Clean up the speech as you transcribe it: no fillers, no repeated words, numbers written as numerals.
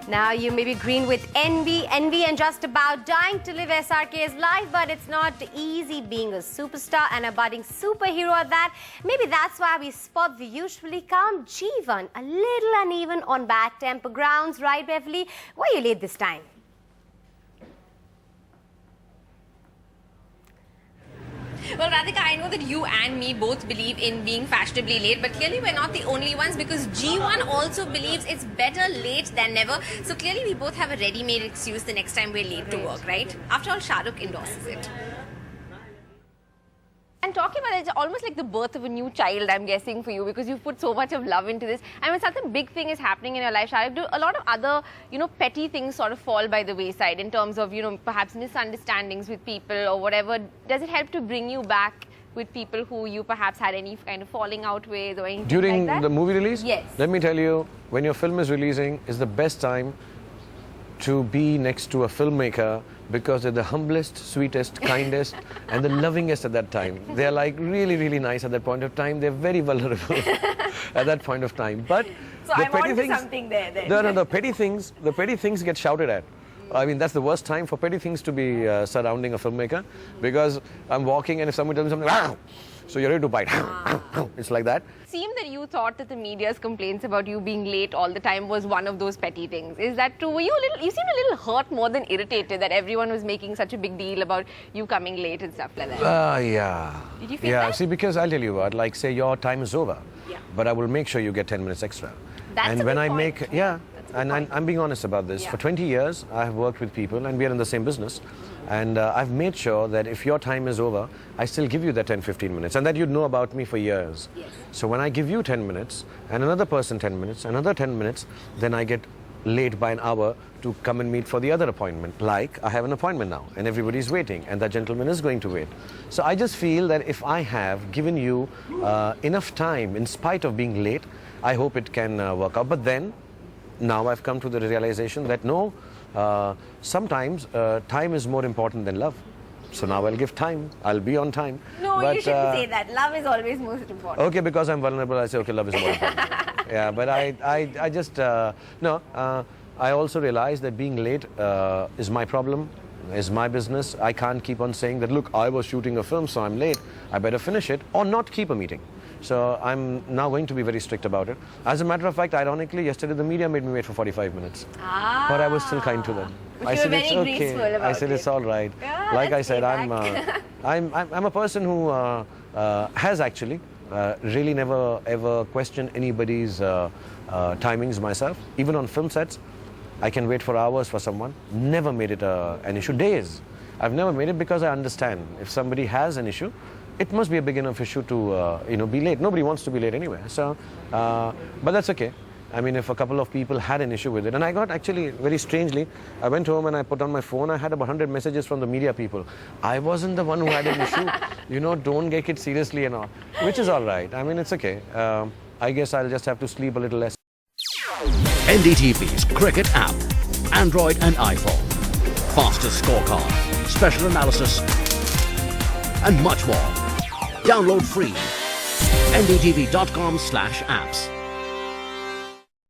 Now you may be green with envy and just about dying to live SRK's life, but it's not easy being a superstar and a budding superhero at that. Maybe that's why we spot the usually calm G1 a little uneven on bad temper grounds, right, Beverly? Why are you late this time? Well, Radhika, I know that you and me both believe in being fashionably late, but clearly we're not the only ones because G1 also believes it's better late than never. So clearly we both have a ready-made excuse the next time we're late to work, right? After all, Shah Rukh endorses it. And talking about it, it's almost like the birth of a new child, I'm guessing, for you, because you've put so much of love into this. And when such a big thing is happening in your life, Shah Rukh, do a lot of other, petty things sort of fall by the wayside in terms of, perhaps misunderstandings with people or whatever? Does it help to bring you back with people who you perhaps had any kind of falling out with or anything During like that? the movie release? Yes. Let me tell you, when your film is releasing, is the best time to be next to a filmmaker because they're the humblest, sweetest, kindest and the lovingest at that time. They're like really, really nice at that point of time. They're very vulnerable at that point of time. But so the I'm petty onto things, something there then. No, the petty things get shouted at. I mean, that's the worst time for petty things to be surrounding a filmmaker, because I'm walking and if someone tells me something, "Wow!" So you're ready to bite. It's like that. It seemed that you thought that the media's complaints about you being late all the time was one of those petty things. Is that true? You seemed a little hurt more than irritated that everyone was making such a big deal about you coming late and stuff like that. Yeah. Did you feel that? See, because I'll tell you what, like say your time is over, Yeah. but I will make sure you get 10 minutes extra. That's and a when good I point. make, yeah, and I'm being honest about this. Yeah. For 20 years, I have worked with people and we are in the same business. And I've made sure that if your time is over, I still give you that 10-15 minutes. And that you'd know about me for years. Yes. So when I give you 10 minutes, and another person 10 minutes, another 10 minutes, then I get late by an hour to come and meet for the other appointment. Like, I have an appointment now, and everybody's waiting, and that gentleman is going to wait. So I just feel that if I have given you enough time, in spite of being late, I hope it can work out. But then, now I've come to the realization that no, sometimes time is more important than love. So now I'll give time. I'll be on time. No, but, you shouldn't say that. Love is always most important. Okay, because I'm vulnerable, I say, okay, love is more important. Yeah, but I just, no, I also realize that being late is my problem, is my business. I can't keep on saying that, look, I was shooting a film, so I'm late. I better finish it or not keep a meeting. So I'm now going to be very strict about it. As a matter of fact, ironically, yesterday the media made me wait for 45 minutes. But I was still kind to them. But I you said, were it's very okay. graceful about I said, it's all right. Yeah, like I let's said, pay I'm a person who has actually really never ever questioned anybody's timings myself. Even on film sets, I can wait for hours for someone. Never made it an issue. Days. I've never made it because I understand if somebody has an issue, it must be a big enough issue to be late. Nobody wants to be late anyway. So, but that's okay. I mean, if a couple of people had an issue with it, and I got actually very strangely, I went home and I put on my phone. I had about 100 messages from the media people. I wasn't the one who had an issue. Don't take it seriously and all, which is all right. I mean, it's okay. I guess I'll just have to sleep a little less. NDTV's cricket app, Android and iPhone, fastest scorecard, special analysis, and much more. Download free. ndtv.com/apps.